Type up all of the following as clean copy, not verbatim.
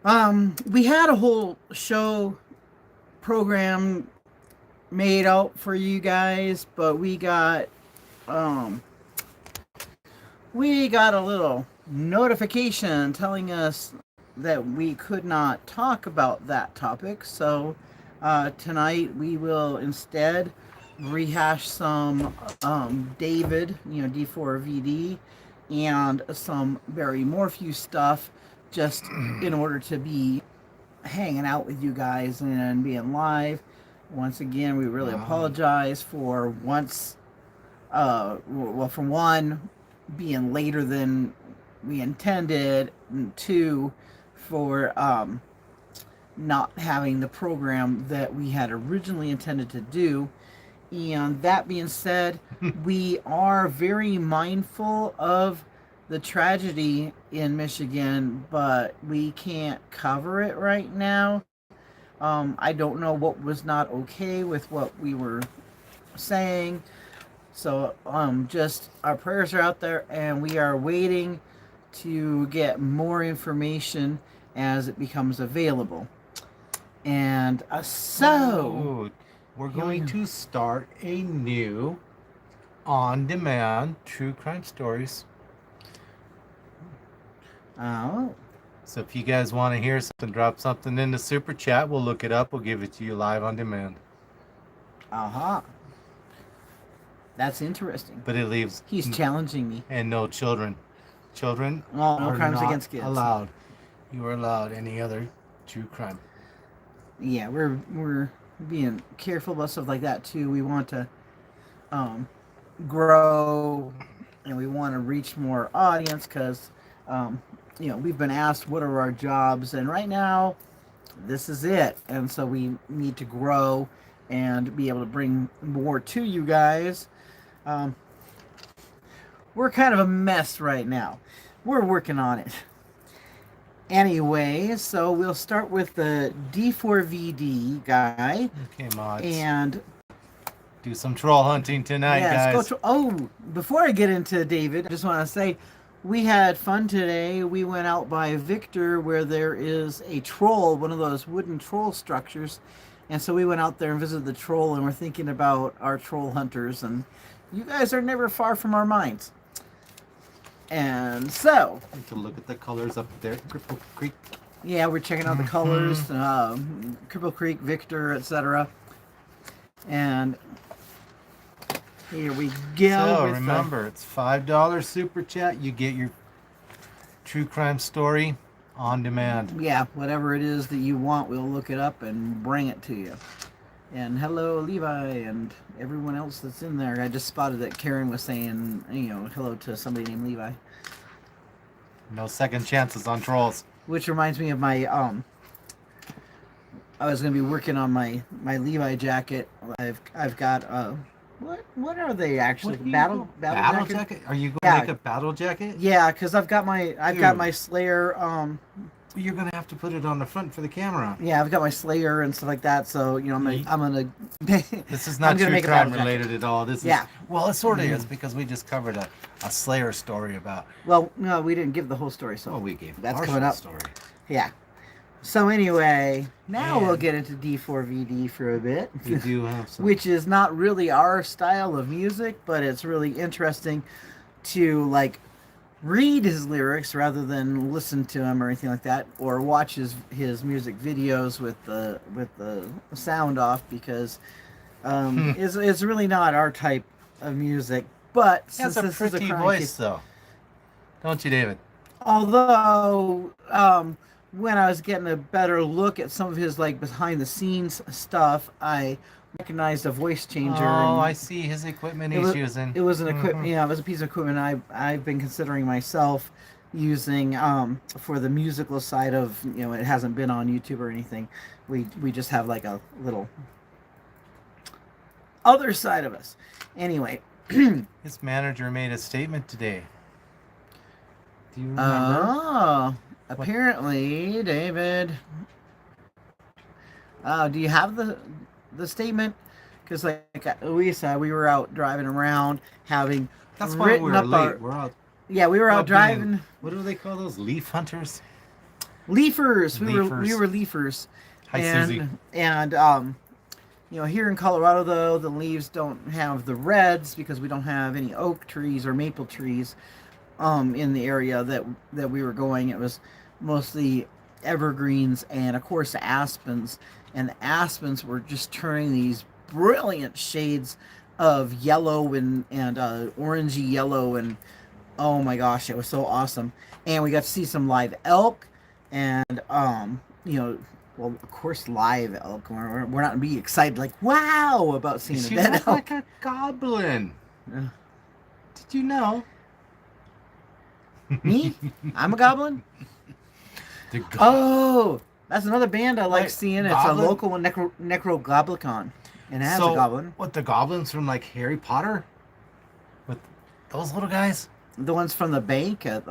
We had a whole show program made out for you guys, but um we got a little notification telling us that we could not talk about that topic. So tonight we will instead rehash some David, D4vd, and some very Morphew stuff, just in order to be hanging out with you guys and being live. Once again, we really apologize for for one, being later than we intended, and two, for not having the program that we had originally intended to do. And that being said, we are very mindful of the tragedy in Michigan, but we can't cover it right now. I don't know what was not okay with what we were saying. So just our prayers are out there, and we are waiting to get more information as it becomes available. And we're going to start a new on-demand true crime stories. Oh. So if you guys want to hear something, drop something in the super chat. We'll look it up. We'll give it to you live on demand. Uh-huh. That's interesting. But it leaves... He's challenging me. And no children. Children no are crimes not against kids. allowed. You are allowed any other true crime. Yeah, we're being careful about stuff like that too. We want to grow, and we want to reach more audience because we've been asked what are our jobs, and right now this is it. And so we need to grow and be able to bring more to you guys. We're kind of a mess right now. We're working on it. Anyway, so we'll start with the D4vd guy. Okay, mods. And do some troll hunting tonight, guys. Before I get into David, I just want to say we had fun today. We went out by Victor, where there is a troll, one of those wooden troll structures. And so we went out there and visited the troll, and we're thinking about our troll hunters. And you guys are never far from our minds. And so... Need to look at the colors up there. Cripple Creek. Yeah, we're checking out the colors. Cripple Creek, Victor, etc. And here we go. So remember, it's $5 super chat. You get your true crime story on demand. Yeah, whatever it is that you want, we'll look it up and bring it to you. And hello, Levi, and everyone else that's in there. I just spotted that Karen was saying, hello to somebody named Levi. No second chances on trolls. Which reminds me of my, I was going to be working on my Levi jacket. I've got, what are they actually? Battle jacket? Are you going to make a battle jacket? Yeah, because I've got my Slayer, you're gonna have to put it on the front for the camera. Yeah, I've got my Slayer and stuff like that. So I'm gonna. This is not true crime related at all. This is well, it sort of is because we just covered a Slayer story about. Well, no, we didn't give the whole story. So we gave that's coming up. Story. Yeah. So anyway, now we'll get into D4vd for a bit. We do have some. Which is not really our style of music, but it's really interesting to read his lyrics rather than listen to him or anything like that, or watch his music videos with the sound off, because it's really not our type of music. But since this is a pretty voice, though, don't you, David? Although when I was getting a better look at some of his behind the scenes stuff, I recognized a voice changer. Oh, I see his equipment he's using. It was an equipment. Yeah, it was a piece of equipment I've been considering myself using for the musical side of, it hasn't been on YouTube or anything. We just have a little other side of us. Anyway, his manager made a statement today. Do you remember? Oh, apparently, David. Do you have the statement? Because like we said, we were out driving around having that's why we were late. We're out. Yeah, we were out driving. What do they call those? Leaf hunters? Leafers. We Leafers. were leafers. Hi, Susie. And you know, here in Colorado though, the leaves don't have the reds because we don't have any oak trees or maple trees in the area that we were going. It was mostly evergreens and of course aspens, and the aspens were just turning these brilliant shades of yellow and orangey yellow, and oh my gosh, it was so awesome. And we got to see some live elk, and you know, well, of course, live elk. We're not be excited like wow about seeing a She dead looked elk. like a goblin. Uh, Did you know? Me? I'm a goblin. The go- Oh, that's another band I like Like, seeing. It's goblin? a local one, Necrogoblicon, and it has so, a goblin. what, the goblins from like Harry Potter? With those little guys? The ones from the bank at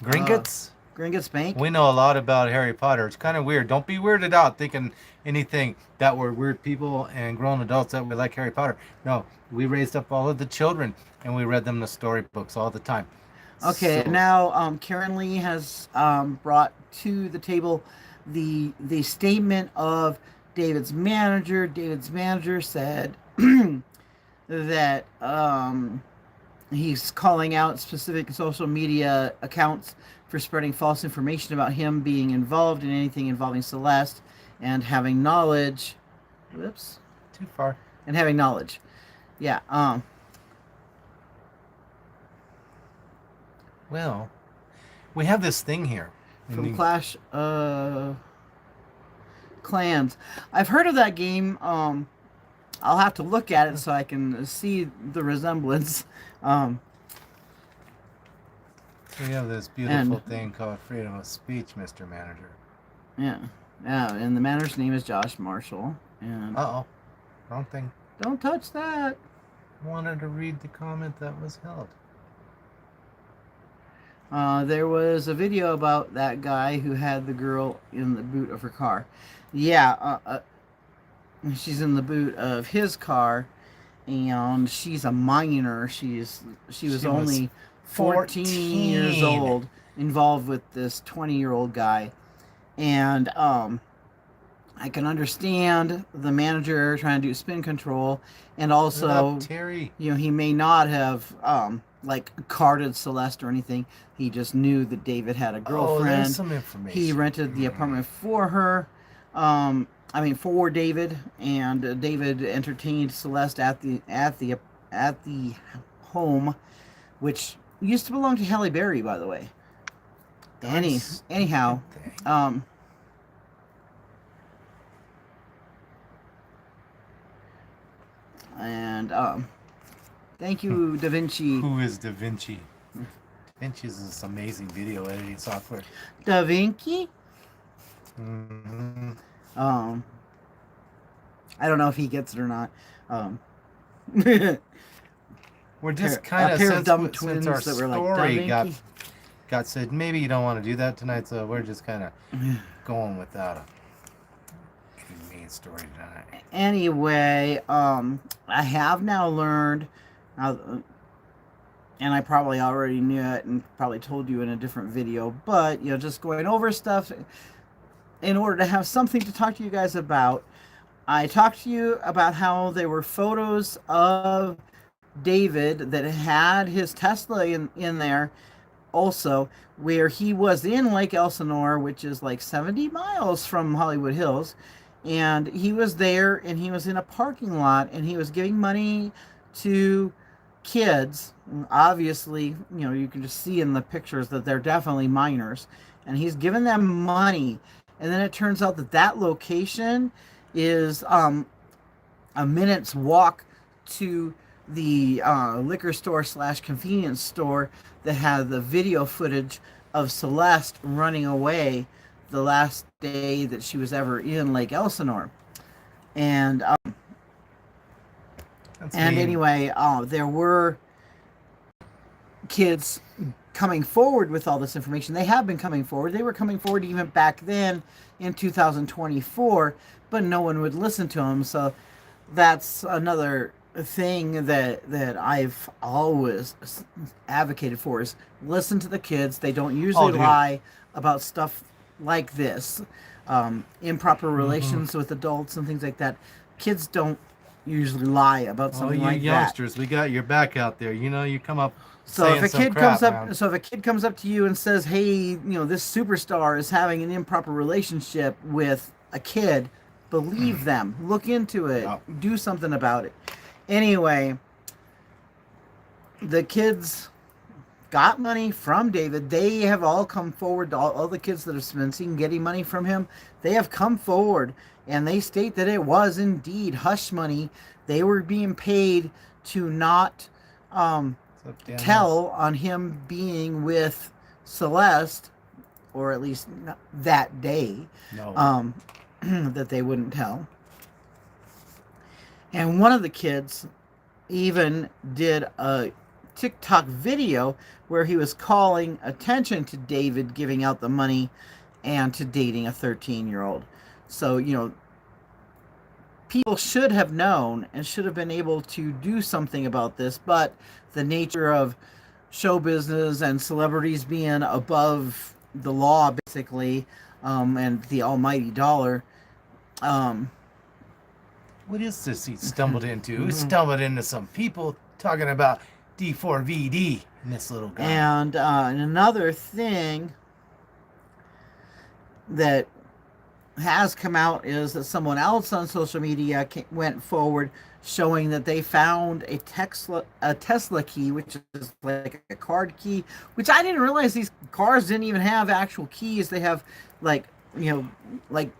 Gringotts? Gringotts Bank. We know a lot about Harry Potter. It's kind of weird. Don't be weirded out thinking anything that we're weird people and grown adults that we like Harry Potter. No, we raised up all of the children and we read them the storybooks all the time. Okay, So- now Karen Lee has brought to the table the statement of David's manager. David's manager said that he's calling out specific social media accounts for spreading false information about him being involved in anything involving Celeste and having knowledge. Whoops. Too far. And having knowledge. Yeah. Well, we have this thing here. From Clash Clans. I've heard of that game. I'll have to look at it so I can see the resemblance. We have this beautiful thing called freedom of speech, Mr. Manager. Yeah. Yeah, and the manager's name is Josh Marshall. And Uh-oh. Wrong thing. don't touch that. Wanted to read the comment that was held. There was a video about that guy who had the girl in the boot of her car. Yeah, she's in the boot of his car, and she's a minor. She was only 14 years 14. old, involved with this 20-year-old guy. And I can understand the manager trying to do spin control, and also, Shut up, Terry. you know, he may not have like carded Celeste or anything. He just knew that David had a Oh, girlfriend. there's some information. He rented the apartment for her. For David, and David entertained Celeste at the home, which used to belong to Halle Berry, by the way. Anyhow, thank you, Da Vinci. Who is Da Vinci? Da Vinci is this amazing video editing software. Da Vinci? Mm-hmm. I don't know if he gets it or not. We're just A kind of pair of since, dumb since twins our that were like, story Da Vinci? got said maybe you don't want to do that tonight, so we're just kind of going without a main story tonight. Anyway, I have now learned, and I probably already knew it and probably told you in a different video, but, you know, just going over stuff in order to have something to talk to you guys about. I talked to you about how there were photos of David that had his Tesla in there also, where he was in Lake Elsinore, which is like 70 miles from Hollywood Hills, and he was there, and he was in a parking lot, and he was giving money to kids. Obviously, you know, you can just see in the pictures that they're definitely minors, and he's giving them money. And then it turns out that that location is a minute's walk to the liquor store / convenience store that had the video footage of Celeste running away the last day that she was ever in Lake Elsinore. And anyway, there were kids coming forward with all this information. They have been coming forward. They were coming forward even back then in 2024, but no one would listen to them. So that's another thing that I've always advocated for, is listen to the kids. They don't usually lie about stuff like this, improper Mm-hmm. relations with adults and things like that. Kids don't usually lie about Oh, something you like that. youngsters, we got your back out there. You know, you come up So if saying a some kid crap, comes man. up, so if a kid comes up to you and says, "Hey, this superstar is having an improper relationship with a kid," believe them. Look into it. Yeah. Do something about it. Anyway, the kids got money from David. They have all come forward. All the kids that have been seen getting money from him, they have come forward and they state that it was indeed hush money. They were being paid to not tell on him being with Celeste, or at least that day. No. That they wouldn't tell. And one of the kids even did a TikTok video where he was calling attention to David giving out the money and to dating a 13-year-old. So, people should have known and should have been able to do something about this, but the nature of show business and celebrities being above the law, basically, and the almighty dollar. What is this he stumbled into? He stumbled into some people talking about D4vd and this little guy. And another thing that has come out is that someone else on social media went forward showing that they found a Tesla key, which is like a card key, which I didn't realize these cars didn't even have actual keys. They have like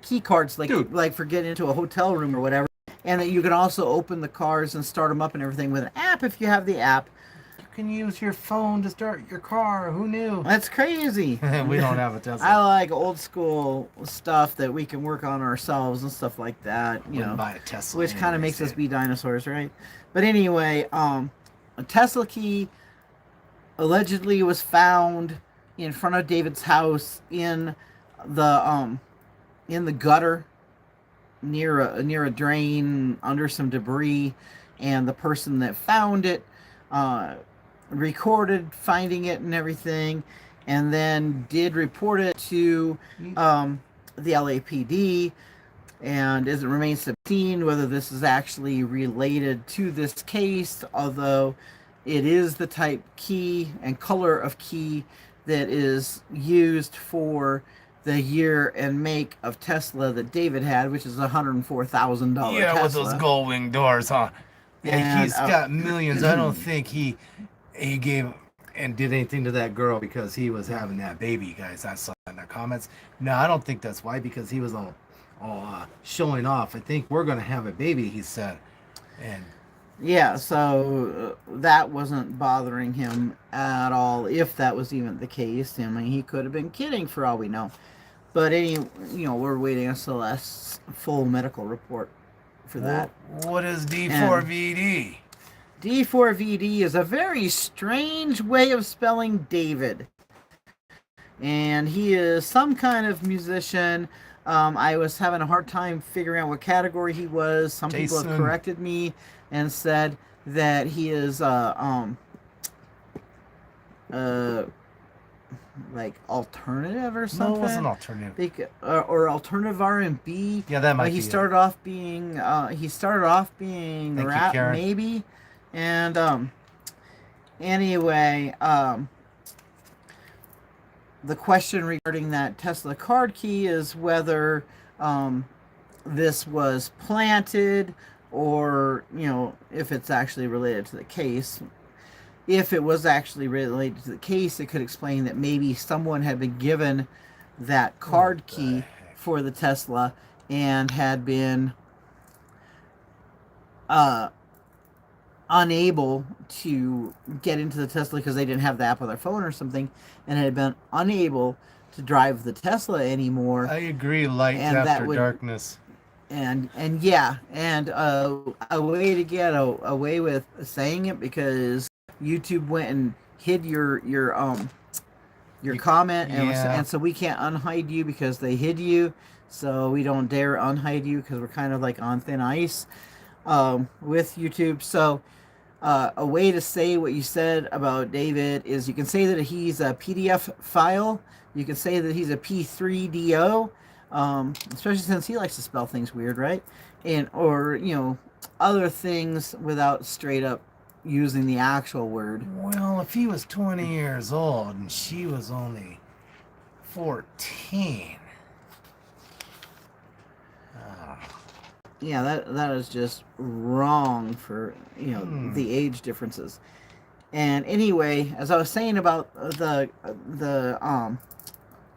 key cards, like for getting into a hotel room or whatever, and that you can also open the cars and start them up and everything with an app if you have the app. You can use your phone to start your car. Who knew? That's crazy. We don't have a Tesla. I like old school stuff that we can work on ourselves and stuff like that. Wouldn't buy a Tesla, which kind of makes us be dinosaurs, right? But anyway, a Tesla key allegedly was found in front of David's house in the gutter near a drain under some debris, and the person that found it recorded finding it and everything, and then did report it to the LAPD, and it remains to be seen whether this is actually related to this case, although it is the type key and color of key that is used for the year and make of Tesla that David had, which is a $104,000 Yeah, Tesla. with those gold wing doors, huh? Yeah, And, he's got millions. I don't think he gave and did anything to that girl because he was having that baby, guys. I saw in the comments. No, I don't think that's why, because he was all showing off. I think we're going to have a baby, he said. And yeah, so that wasn't bothering him at all, if that was even the case. I mean, he could have been kidding for all we know. But we're waiting on Celeste's full medical report for that. What is D4vd? D4vd is a very strange way of spelling David. And he is some kind of musician. I was having a hard time figuring out what category he was. Some people have corrected me and said that he is like alternative or something. No, it wasn't alternative. Or alternative R&B. Yeah, that might be. He started off being rap, maybe. And anyway, the question regarding that Tesla card key is whether this was planted, or if it's actually related to the case. If it was actually related to the case, it could explain that maybe someone had been given that card key for the Tesla and had been unable to get into the Tesla because they didn't have the app on their phone or something, and had been unable to drive the Tesla anymore. I agree, light after darkness. And yeah, and a way to get away with saying it, because YouTube went and hid your comment, and so we can't unhide you because they hid you. So we don't dare unhide you because we're kind of like on thin ice with YouTube. So A way to say what you said about David is you can say that he's a PDF file. You can say that he's a P3DO, especially since he likes to spell things weird, right? And or other things without straight up using the actual word. Well, if he was 20 years old and she was only 14. Yeah, that is just wrong for the age differences. And anyway, as I was saying about the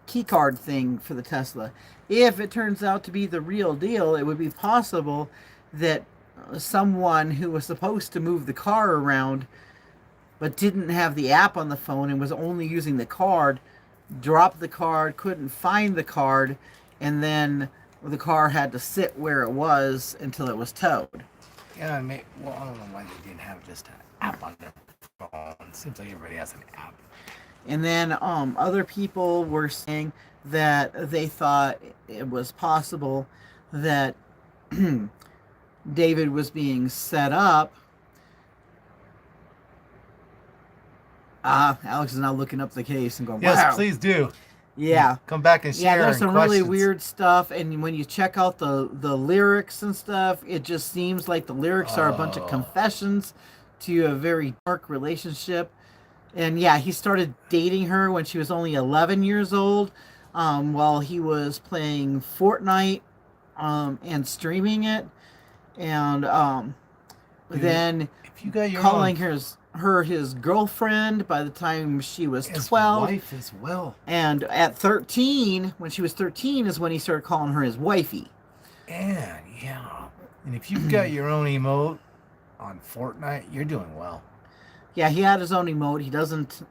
key card thing for the Tesla, if it turns out to be the real deal, it would be possible that someone who was supposed to move the car around but didn't have the app on the phone and was only using the card dropped the card, couldn't find the card, and then the car had to sit where it was until it was towed. Yeah, well, I don't know why they didn't have just an app on their phone. Seems like everybody has an app. And then other people were saying that they thought it was possible that David was being set up. Alex is now looking up the case and going, wow. Yes, please do. Yeah. Come back and share. Yeah, there's some questions. really weird stuff, and when you check out the lyrics and stuff, it just seems like the lyrics are a bunch of confessions to a very dark relationship. And yeah, he started dating her when she was only 11 years old, while he was playing Fortnite and streaming it, and then if you got your calling her his girlfriend by the time she was 12. His wife as well. And at 13, when she was 13, is when he started calling her his wifey. And and if you've got your own emote on Fortnite, you're doing well. Yeah, he had his own emote. He doesn't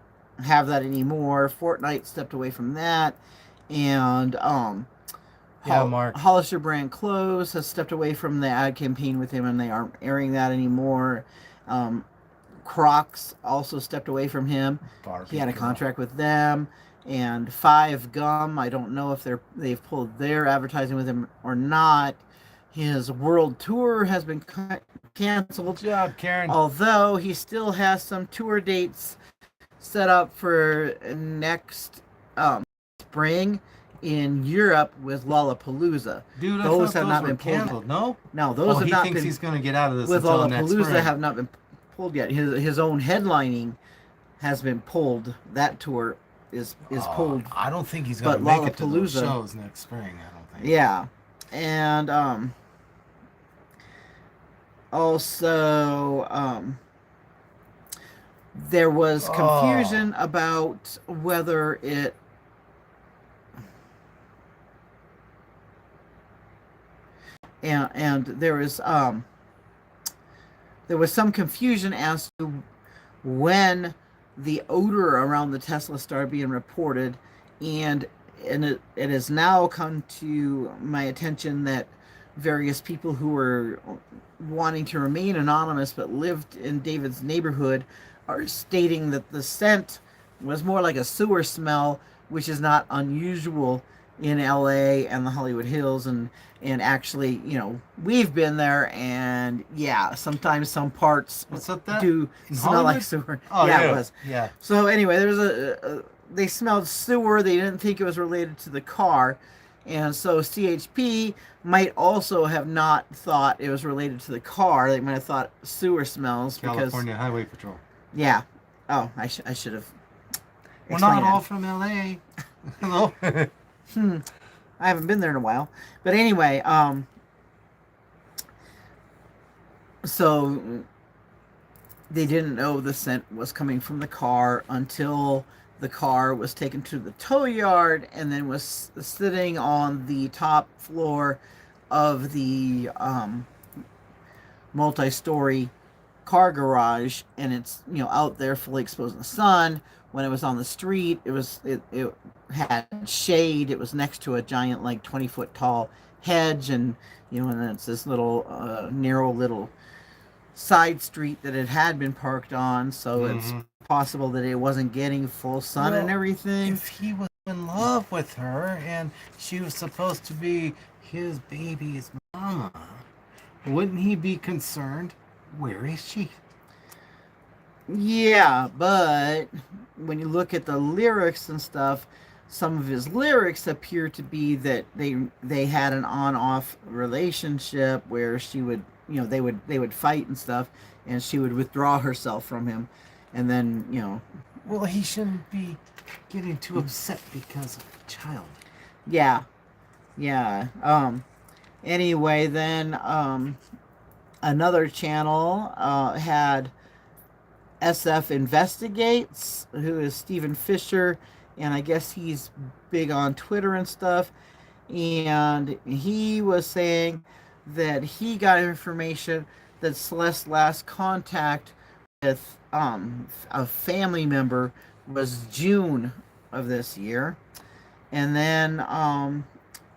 have that anymore. Fortnite stepped away from that. And Mark. Hollister Brand Clothes has stepped away from the ad campaign with him, and they aren't airing that anymore. Crocs also stepped away from him. He had a contract with them. And 5 Gum, I don't know if they've pulled their advertising with him or not. His world tour has been canceled. Good job, Karen. Although he still has some tour dates set up for next spring in Europe with Lollapalooza. Dude, those have not been canceled. No, those have not been. He thinks he's going to get out of this with until next spring. Lollapalooza have not been pulled yet. His own headlining has been pulled. That tour is pulled. I don't think he's going to make it to those shows next spring. I don't think. Yeah, and also there was confusion about whether it. And there was some confusion as to when the odor around the Tesla started being reported, and it has now come to my attention that various people who were wanting to remain anonymous but lived in David's neighborhood are stating that the scent was more like a sewer smell, which is not unusual in LA and the Hollywood Hills, and actually, we've been there, and yeah, sometimes some parts do smell like sewer. Oh, yeah, it was. Yeah. So anyway, there was they smelled sewer. They didn't think it was related to the car, and so CHP might also have not thought it was related to the car. They might have thought sewer smells California Highway Patrol. Yeah. Oh, I should have. We're not all from LA. Hello. I haven't been there in a while. But anyway, so they didn't know the scent was coming from the car until the car was taken to the tow yard and then was sitting on the top floor of the multi-story car garage, and it's out there fully exposed in the sun. When it was on the street, it had shade. It was next to a giant 20-foot tall hedge, and and it's this little narrow little side street that it had been parked on, so it's possible that it wasn't getting full sun and everything. If he was in love with her and she was supposed to be his baby's mama, wouldn't he be concerned? Where is she? Yeah, but when you look at the lyrics and stuff, some of his lyrics appear to be that they had an on-off relationship where she would, they would fight and stuff, and she would withdraw herself from him, and then, Well, he shouldn't be getting too upset because of a child. yeah, yeah. Anyway, then another channel had SF Investigates, who is Stephen Fisher, and I guess he's big on Twitter and stuff. And he was saying that he got information that Celeste's last contact with a family member was June of this year. And then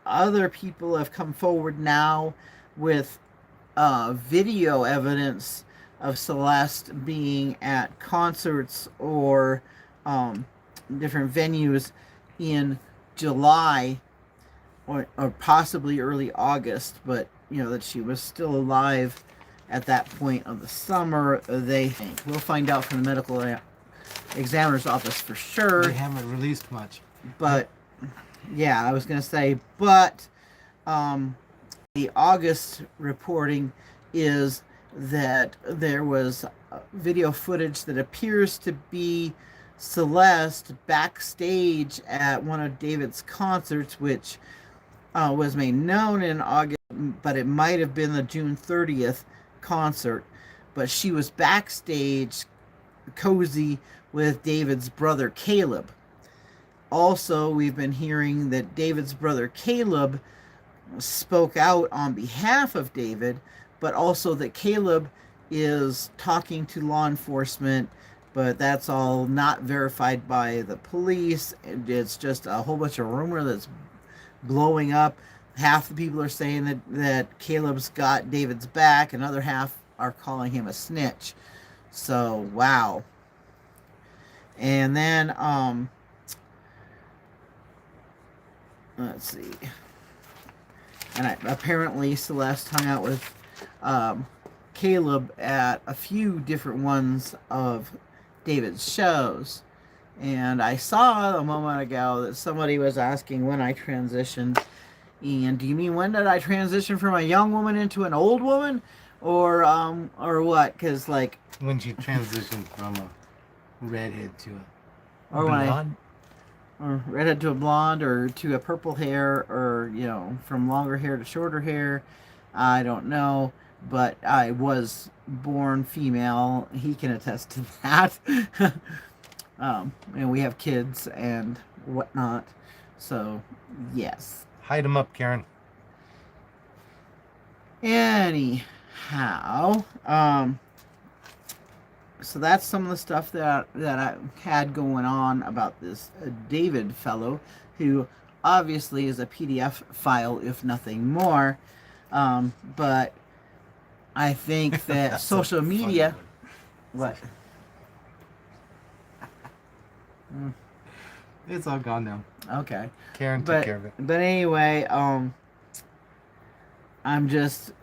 other people have come forward now with video evidence of Celeste being at concerts or different venues in July or possibly early August, but that she was still alive at that point of the summer, they think. We'll find out from the medical examiner's office for sure. They haven't released much. But yeah, I was going to say, but the August reporting is that there was video footage that appears to be Celeste backstage at one of David's concerts, which was made known in August, but it might have been the June 30th concert. But she was backstage cozy with David's brother Caleb. Also, we've been hearing that David's brother Caleb spoke out on behalf of David, but also that Caleb is talking to law enforcement, but that's all not verified by the police. It's just a whole bunch of rumor that's blowing up. Half the people are saying that Caleb's got David's back, and other half are calling him a snitch. So, wow. And then, let's see. And apparently Celeste hung out with Caleb at a few different ones of David's shows. And I saw a moment ago that somebody was asking when I transitioned. And do you mean when did I transition from a young woman into an old woman? Or what? Because, like... When you transitioned from a redhead to a or blonde? Or redhead to a blonde, or to a purple hair, or, from longer hair to shorter hair. I don't know. But I was born female. He can attest to that. And we have kids and whatnot. So, yes. Hide them up, Karen. Anyhow, so that's some of the stuff that I had going on about this David fellow, who obviously is a PDF file, if nothing more. But I think that social media... What? It's all gone now. Okay. Karen took care of it. But anyway, I'm just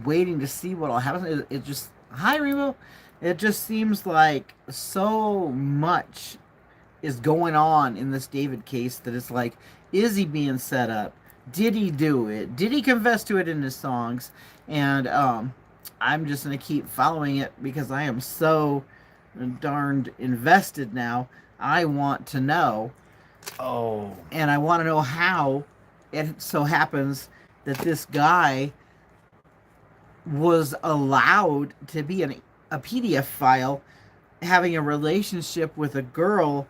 waiting to see what'll happen. It just... Hi, Remo. It just seems like so much is going on in this David case that it's like, is he being set up? Did he do it? Did he confess to it in his songs? And I'm just going to keep following it because I am so darned invested now. I want to know. Oh. And I want to know how it so happens that this guy was allowed to be a PDF file having a relationship with a girl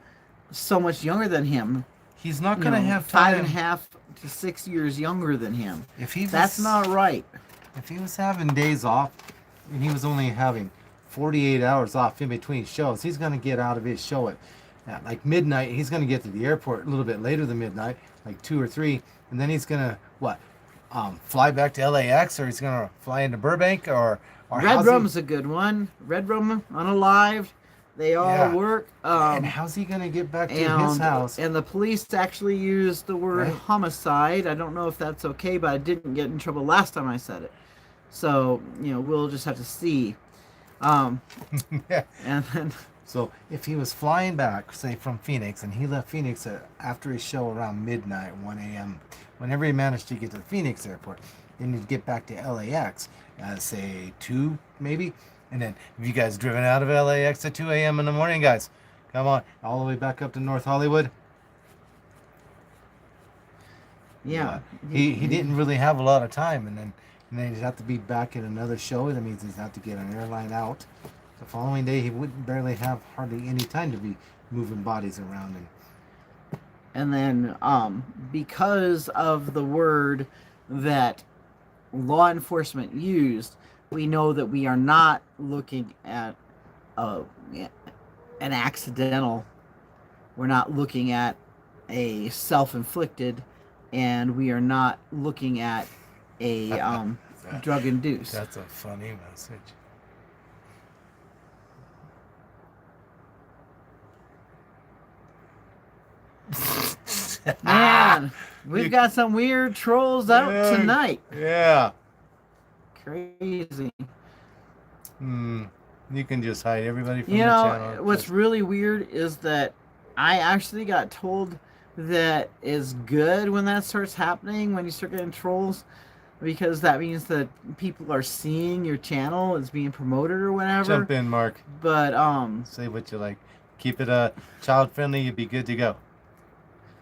so much younger than him. He's not going to have time. 5.5 to 6 years younger than him. That's not right. If he was having days off and he was only having 48 hours off in between shows, he's going to get out of his show at like midnight. He's going to get to the airport a little bit later than midnight, like 2 or 3, and then he's going to fly back to LAX, or he's going to fly into Burbank, or Red Rum's a good one. Red Rum, Unalived, they all work. And how's he going to get back to his house? And the police actually used the word homicide. I don't know if that's okay, but I didn't get in trouble last time I said it. So, we'll just have to see. Yeah. And then So if he was flying back, say from Phoenix, and he left Phoenix after his show around midnight, 1 a.m., whenever he managed to get to the Phoenix airport, then he'd get back to LAX, say 2 maybe. And then have you guys driven out of LAX at 2 a.m. in the morning, guys? Come on, all the way back up to North Hollywood. yeah, He didn't really have a lot of time, and then he'd have to be back at another show. That means he'd have to get an airline out. The following day, he wouldn't barely have hardly any time to be moving bodies around. And then because of the word that law enforcement used, we know that we are not looking at uh, an accidental. We're not looking at a self-inflicted, and we are not looking at a drug-induced. That's a funny message. Man, we've got some weird trolls out tonight. Yeah. Crazy. You can just hide everybody from You the know, channel. what's really weird is that I actually got told that is good when that starts happening, when you start getting trolls, because that means that people are seeing your channel, it's being promoted or whatever. Jump in, Mark. But Say what you like. Keep it child friendly. You'd be good to go.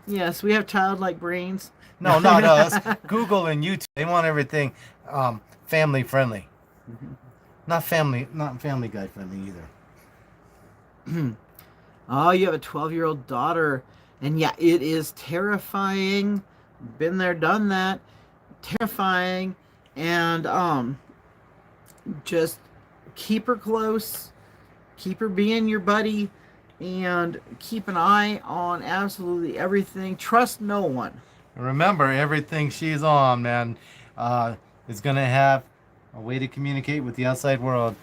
yes, we have childlike brains. No, not us. Google and YouTube. They want everything family friendly. Not family guy friendly either. Oh, you have a 12-year-old daughter, and yeah, it is terrifying. Been there, done that. Terrifying, and just keep her close, keep her being your buddy, and keep an eye on absolutely everything. Trust no one. Remember, everything she's on, man, is gonna have a way to communicate with the outside world.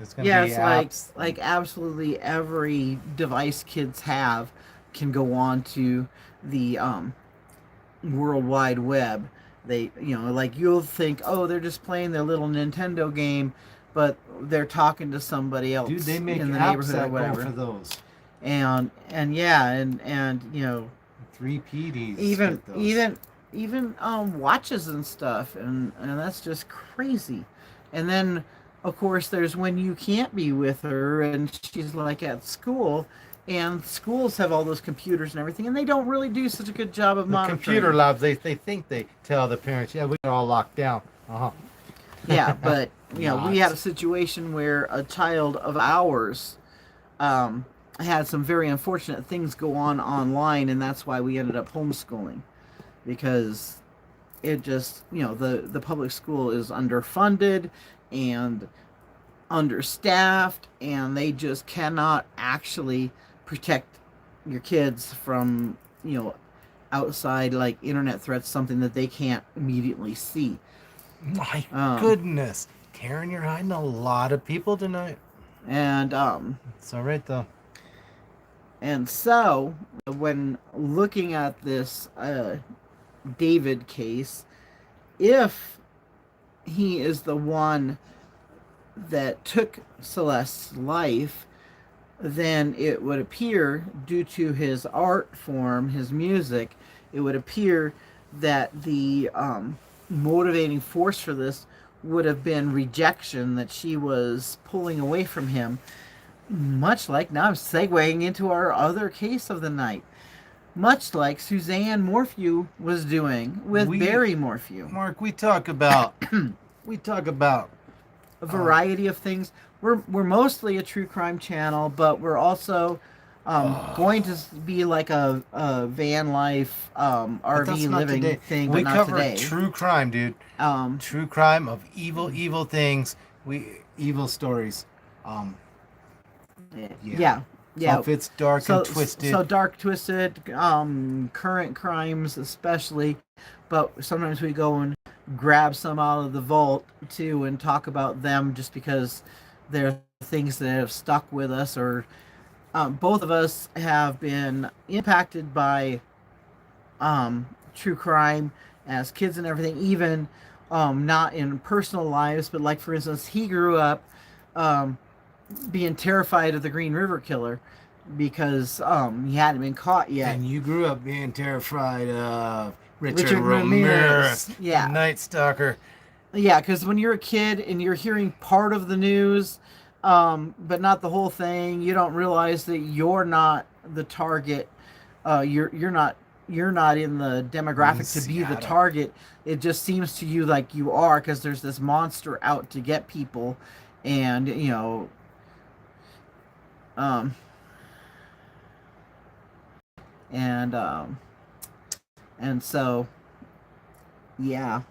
It's gonna be apps. like absolutely every device kids have can go on to the World Wide Web. They, like you'll think, oh, they're just playing their little Nintendo game, but they're talking to somebody else. Dude, they make in the apps neighborhood or that whatever. go for those. And 3PDs. even watches and stuff, and that's just crazy. And then of course there's when you can't be with her and she's like at school, and schools have all those computers and everything, and they don't really do such a good job of monitoring. Computer labs, they think they tell the parents, yeah, we're all locked down. Yeah, but we had a situation where a child of ours had some very unfortunate things go on online, and that's why we ended up homeschooling, because it just, the public school is underfunded and understaffed, and they just cannot actually protect your kids from, outside like internet threats, something that they can't immediately see. My goodness. Karen, you're hiding a lot of people tonight. And It's all right, though. And so, when looking at this David case, if he is the one that took Celeste's life, then it would appear, due to his art form, his music, it would appear that the motivating force for this would have been rejection, that she was pulling away from him. Much like, now I'm segueing into our other case of the night, much like Suzanne Morphew was doing with Barry Morphew. Mark, we talk about a variety of things. We're mostly a true crime channel, but we're also going to be like a van life RV living today. thing, but we not cover today. True crime, dude. True crime of evil things. Evil stories. Yeah. So if it's dark and twisted. So dark, twisted, current crimes especially, but sometimes we go and grab some out of the vault too and talk about them just because they're things that have stuck with us, or both of us have been impacted by true crime as kids and everything, even not in personal lives, but like for instance, he grew up being terrified of the Green River Killer because he hadn't been caught yet. And you grew up being terrified of Richard Ramirez. Yeah. the Night Stalker. Yeah, because when you're a kid and you're hearing part of the news, but not the whole thing, you don't realize that you're not the target. You're not in the demographic to be the target. It just seems to you like you are, because there's this monster out to get people, and and so yeah.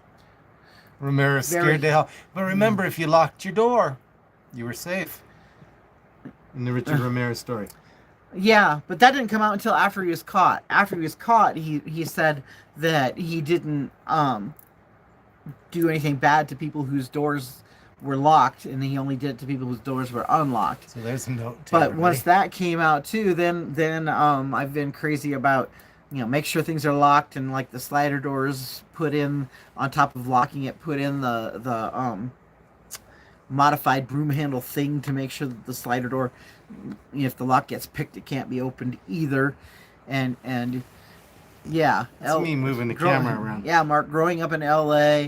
Ramirez scared to hell. But remember, if you locked your door, you were safe. In the Richard Ramirez story. Yeah, but that didn't come out until after he was caught. After he was caught, he said that he didn't do anything bad to people whose doors were locked, and he only did it to people whose doors were unlocked. So there's a note. But once that came out too, then I've been crazy about make sure things are locked, and like the slider doors put in on top of locking it, put in the modified broom handle thing to make sure that the slider door, if the lock gets picked, it can't be opened either. And yeah, that's me moving the camera around. Yeah, Mark, growing up in LA,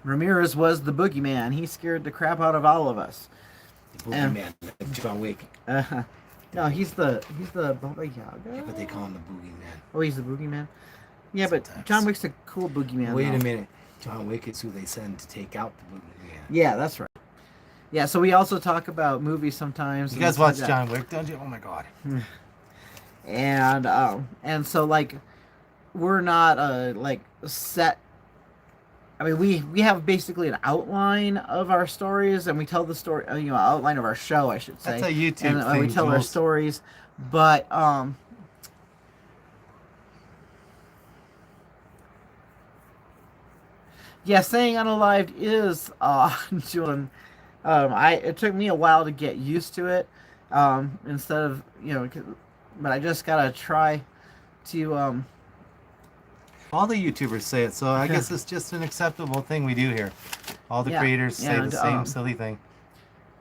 Ramirez was the boogeyman. He scared the crap out of all of us. The boogeyman, like John Wick. No, he's the Baba Yaga. Yeah, but they call him the boogeyman. Oh, he's the boogeyman. Yeah, but John Wick's a cool boogeyman. Wait a minute, John Wick is who they send to take out the boogeyman. Yeah, that's right. Yeah, so we also talk about movies sometimes. You guys watch John Wick, don't you? Oh my god. And so like we're not like set. I mean, we have basically an outline of our stories, and we tell the story, outline of our show, I should say. That's a YouTube thing. We tell our stories, but yeah, saying unalived is Julez. It took me a while to get used to it. Instead of but I just gotta try to all the YouTubers say it, so I guess it's just an acceptable thing we do here. All the creators say the same silly thing.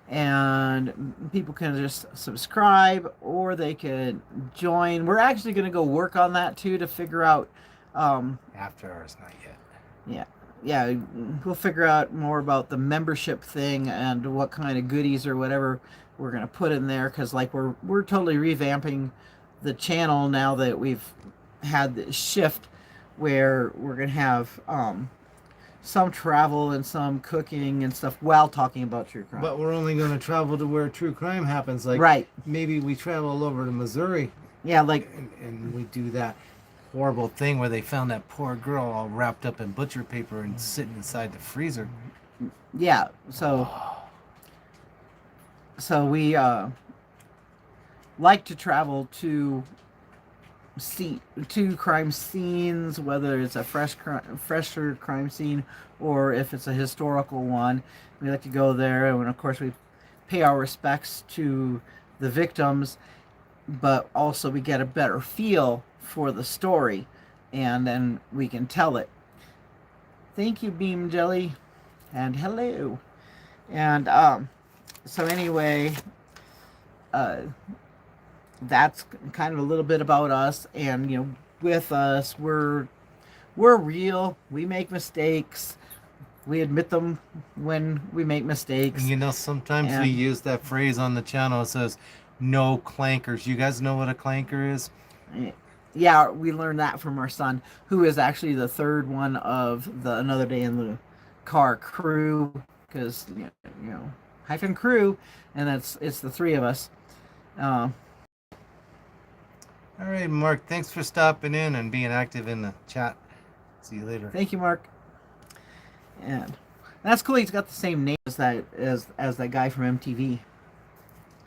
And people can just subscribe, or they could join. We're actually going to go work on that too, to figure out after hours, not yet. Yeah, we'll figure out more about the membership thing and what kind of goodies or whatever we're going to put in there, because like we're totally revamping the channel now that we've had this shift where we're going to have some travel and some cooking and stuff while talking about true crime. But we're only going to travel to where true crime happens. Like, right. Maybe we travel over to Missouri. Yeah, like... And we do that horrible thing where they found that poor girl all wrapped up in butcher paper and sitting inside the freezer. Yeah, so... So we like to travel to crime scenes, whether it's a fresher crime scene or if it's a historical one. We like to go there, and of course we pay our respects to the victims, but also we get a better feel for the story, and then we can tell it. Thank you, Beam Jelly, and hello. And so anyway, that's kind of a little bit about us, and with us, we're real. We make mistakes. We admit them when we make mistakes. And sometimes we use that phrase on the channel. It says, "No clankers." You guys know what a clanker is? Yeah, we learned that from our son, who is actually the third one of the Another Day in the Car crew, because hyphen crew, and it's the three of us. All right, Mark, thanks for stopping in and being active in the chat. See you later. Thank you, Mark. And that's cool. He's got the same name as that guy from MTV.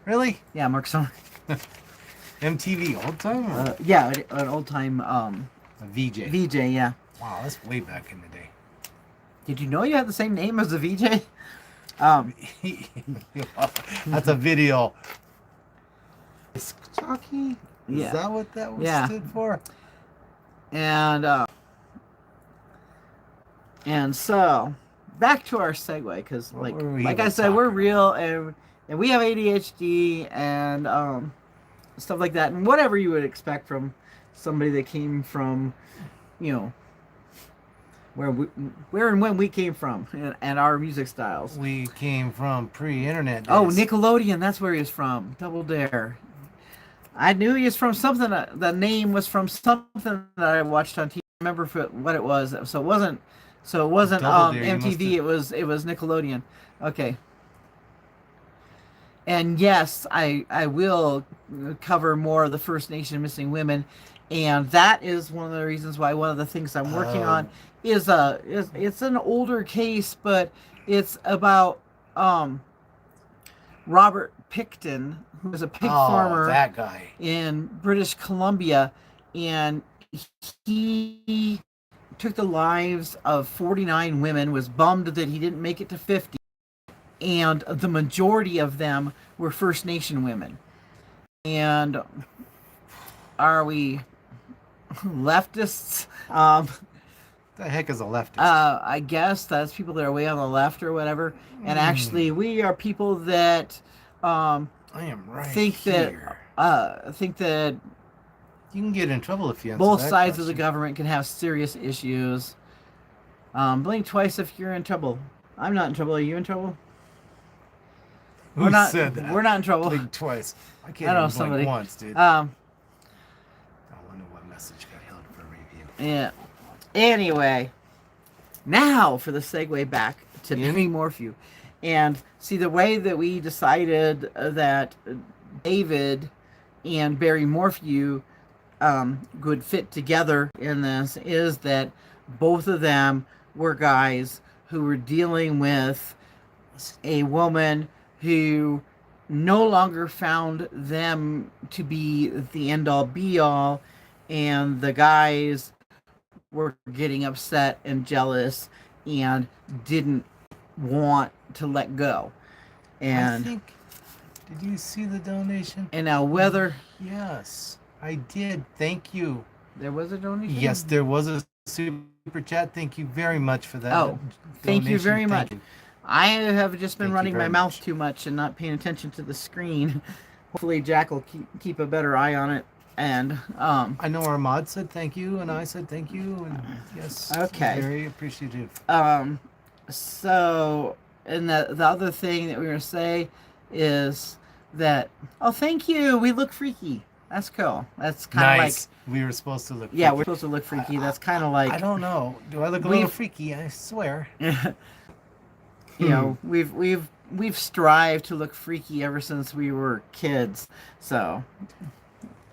Really? Yeah, Mark Summer. MTV old time? Yeah, an old time a VJ. VJ, yeah. Wow, that's way back in the day. Did you know you had the same name as a VJ? That's a video. Jockey? Yeah. Is that what that stood for? And so back to our segue, because What like were we I even said, we're talking real, and we have ADHD and stuff like that, and whatever you would expect from somebody that came from, you know, where and when we came from, and our music styles. We came from pre-internet days. Oh, Nickelodeon, that's where he was from. Double Dare. I knew he was from something. The name was from something that I watched on TV. I remember what it was. So it wasn't. Double Dare, you MTV. It was Nickelodeon. Okay. And yes, I will cover more of the First Nation missing women, and that is one of the reasons why one of the things I'm working on is it's an older case, but it's about Robert Picton, who was a pig farmer that guy. in British Columbia, and he took the lives of 49 women, was bummed that he didn't make it to 50, and the majority of them were First Nation women. And are we leftists? The heck is a leftist? I guess that's people that are way on the left or whatever. And actually, we are people that I am right think here. that You can get in trouble if you answer both that sides of the question. government can have serious issues. Blink twice if you're in trouble. I'm not in trouble. Are you in trouble? Who said that? We're not in trouble. Blink twice. I can't I know even somebody. blink once, dude. I wonder what message got held for review. Yeah. Anyway, now for the segue back to Barry Morphew. And see, the way that we decided that David and Barry Morphew would fit together in this is that both of them were guys who were dealing with a woman who no longer found them to be the end-all be-all, and the guys were getting upset and jealous and didn't want to let go. And I think, did you see the donation? And now whether Yes, I did. Thank you. there was a donation? Yes, there was a super chat. Thank you very much for that. Oh, thank you very much. You. I have just been Thank you running my very mouth much. too much and not paying attention to the screen. Hopefully Jack will keep a better eye on it. And I know our mod said thank you, and I said thank you, and yes, Okay. very appreciative. So, and the other thing that we were going to say is that, oh, thank you, we look freaky. That's cool. That's kind of Nice. We were supposed to look. Yeah, freaky. we're supposed to look freaky. That's kind of like, I don't know. Do I look a little freaky? I swear. you know, we've strived to look freaky ever since we were kids. So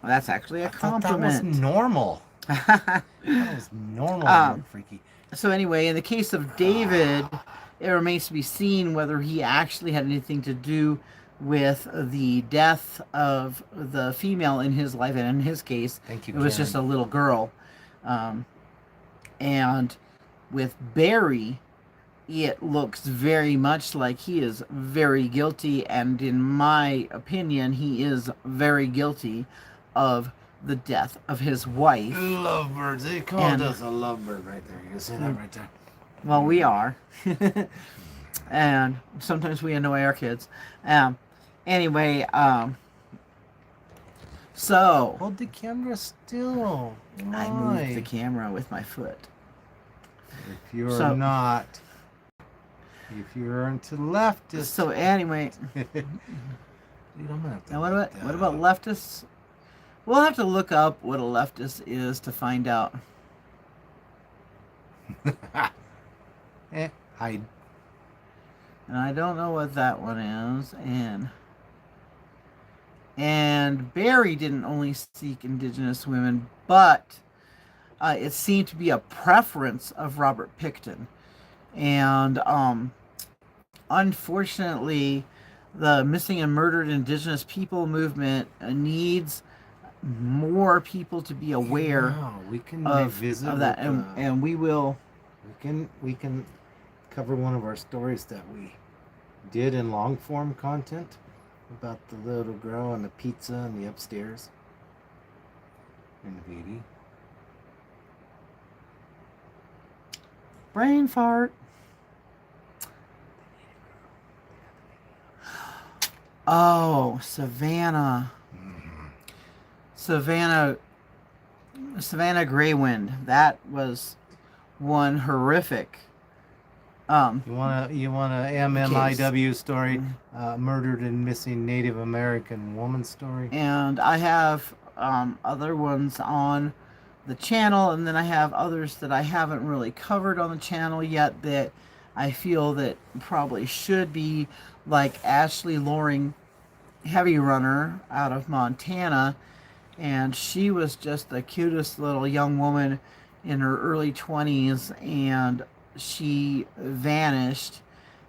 that's actually a compliment. That was normal. That was normal to look freaky. So anyway, in the case of David, it remains to be seen whether he actually had anything to do with the death of the female in his life, and in his case, Thank you, it was Karen. just a little girl. And with Barry, it looks very much like he is very guilty, and in my opinion, he is very guilty of the death of his wife. Lovebirds. They called us a lovebird right there. You see that right there? Well, we are. And sometimes we annoy our kids. Anyway, so Hold the camera still. I moved the camera with my foot. If you're not, if you're into leftist. So anyway, Dude, I'm gonna have to now look what about leftists? We'll have to look up what a leftist is to find out. I And I don't know what that one is. And Barry didn't only seek Indigenous women, but it seemed to be a preference of Robert Picton. And unfortunately, the missing and murdered Indigenous people movement needs more people to be aware we can of revisit that, with, and we will. We can cover one of our stories that we did in long form content about the little girl and the pizza and the upstairs and the baby. Brain fart. Oh, Savannah. Mhm. Savannah. Savannah Greywind. That was one horrific You want a case. MMIW story, murdered and missing Native American woman story? And I have other ones on the channel, and then I have others that I haven't really covered on the channel yet that I feel that probably should be, like Ashley Loring, Heavy Runner out of Montana, and she was just the cutest little young woman in her early 20s, and she vanished.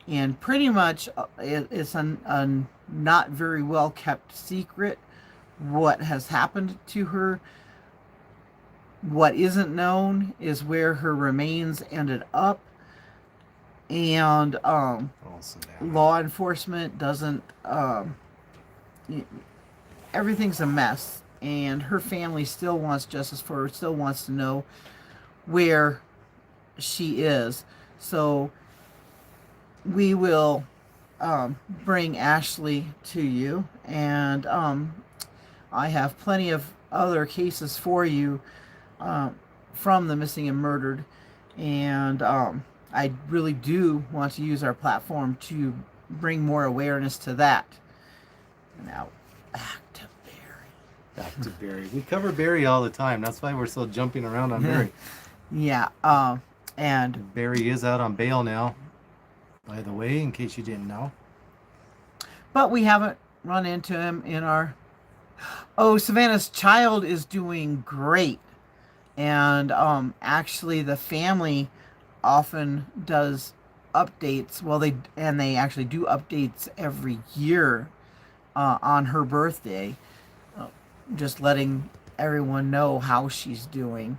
And pretty much it's a not very well kept secret what has happened to her. What isn't known is where her remains ended up, and Oh, Savannah. law enforcement doesn't. Everything's a mess, and her family still wants justice for her. Still wants to know where she is. So we will bring Ashley to you, and I have plenty of other cases for you from the missing and murdered, and I really do want to use our platform to bring more awareness to that. Now, back to Barry. Back to Barry. We cover Barry all the time. That's why we're still jumping around on Barry. Yeah, and Barry is out on bail now, by the way, in case you didn't know. but we haven't run into him in our. Oh, Savannah's child is doing great, and actually the family often does updates. Well, they actually do updates every year on her birthday, uh, just letting everyone know how she's doing.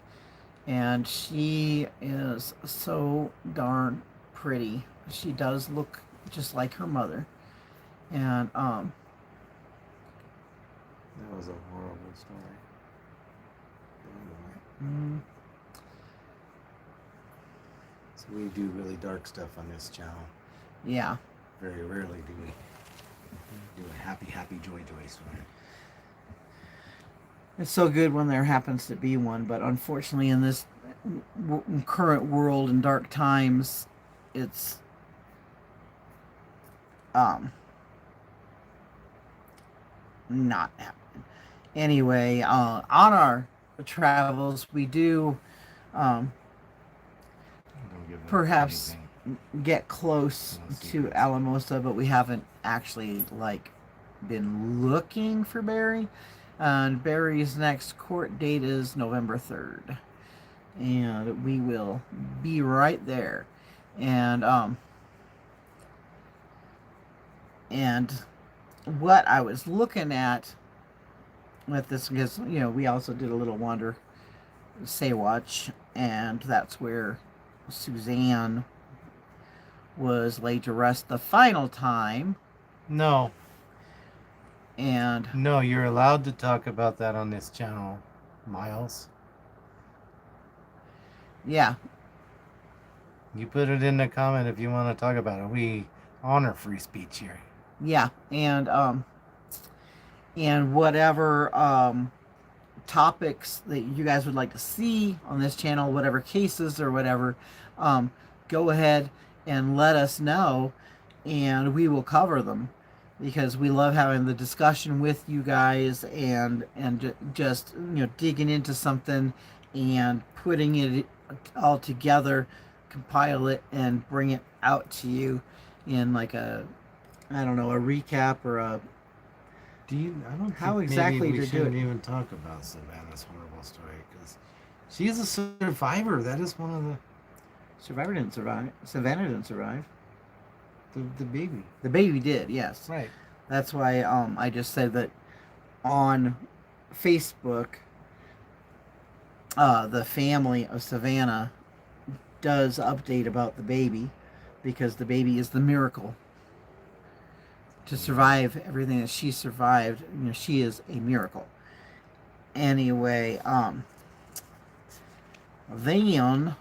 And she is so darn pretty. She does look just like her mother. And That was a horrible story. mm, So we do really dark stuff on this channel. yeah, Very rarely do we do a happy, joy story. it's so good when there happens to be one. But unfortunately, in this current world and dark times, it's not happening. Anyway, on our travels, we do Don't give up perhaps anything. get close No to secrets. Alamosa, but we haven't actually been looking for Barry. And Barry's next court date is November 3rd, and we will be right there. And what I was looking at with this, because we also did a little wander Saywatch, and that's where Suzanne was laid to rest the final time. No, And no, you're allowed to talk about that on this channel, Miles. yeah, You put it in the comment if you want to talk about it. We honor free speech here. yeah, and whatever topics that you guys would like to see on this channel, whatever cases or whatever, go ahead and let us know, and we will cover them, because we love having the discussion with you guys, and just digging into something and putting it all together, compile it, and bring it out to you in like a recap or a. I don't How think exactly maybe we to do shouldn't it. even talk about Savannah's horrible story, because she's a survivor. That is one of the Survivor didn't survive. Savannah didn't survive. the baby. The baby did, yes. Right. That's why I just said that on Facebook, the family of Savannah does update about the baby, because the baby is the miracle. To survive everything that she survived, she is a miracle. Anyway, then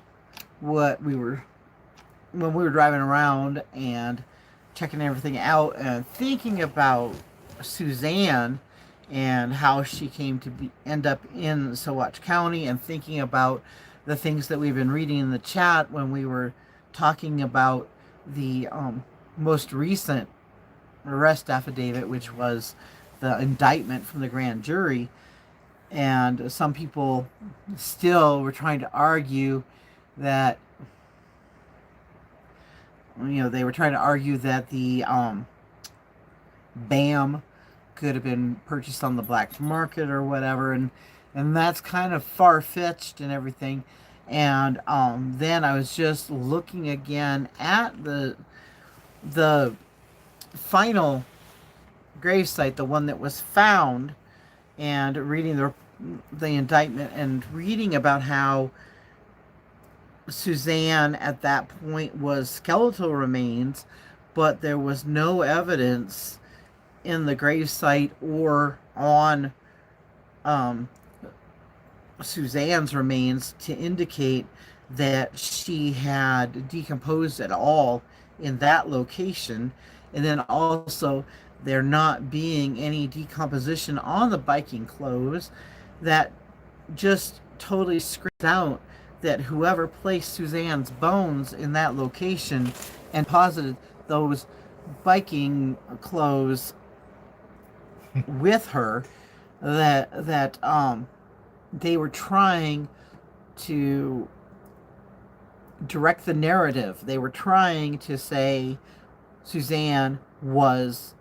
when we were driving around, and checking everything out and thinking about Suzanne and how she came to end up in Saguache County, and thinking about the things that we've been reading in the chat when we were talking about the most recent arrest affidavit, which was the indictment from the grand jury. And some people still were trying to argue that, they were trying to argue that the BAM could have been purchased on the black market or whatever, and that's kind of far-fetched and everything. And then I was just looking again at the final gravesite, the one that was found, and reading the indictment and reading about how Suzanne at that point was skeletal remains, but there was no evidence in the gravesite or on Suzanne's remains to indicate that she had decomposed at all in that location. And then also there not being any decomposition on the biking clothes, that just totally screams out that whoever placed Suzanne's bones in that location and deposited those biking clothes with her, that they were trying to direct the narrative. They were trying to say Suzanne was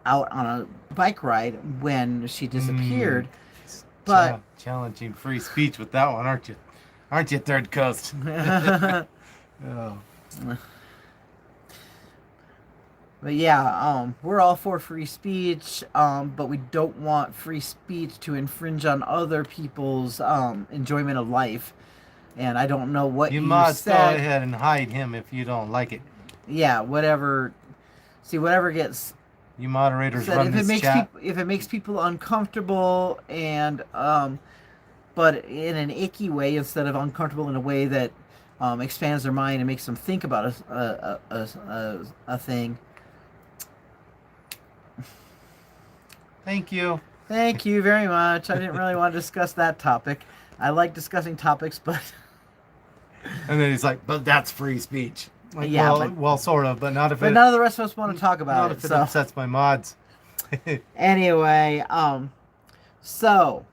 out on a bike ride when she disappeared. But challenging free speech with that one, aren't you? Aren't you, Third Coast? Oh. But yeah, we're all for free speech, but we don't want free speech to infringe on other people's enjoyment of life. And I don't know what you must said. Go ahead and hide him if you don't like it. Yeah, whatever. See, whatever gets. You moderators said, run this chat. If it makes people uncomfortable, and but in an icky way instead of uncomfortable in a way that expands their mind and makes them think about a thing. Thank you. Thank you very much. I didn't really want to discuss that topic. I like discussing topics, but... And then he's like, but that's free speech. Like, yeah, well, sort of, but not if but none of the rest of us want to talk about not if it upsets my mods. Anyway, so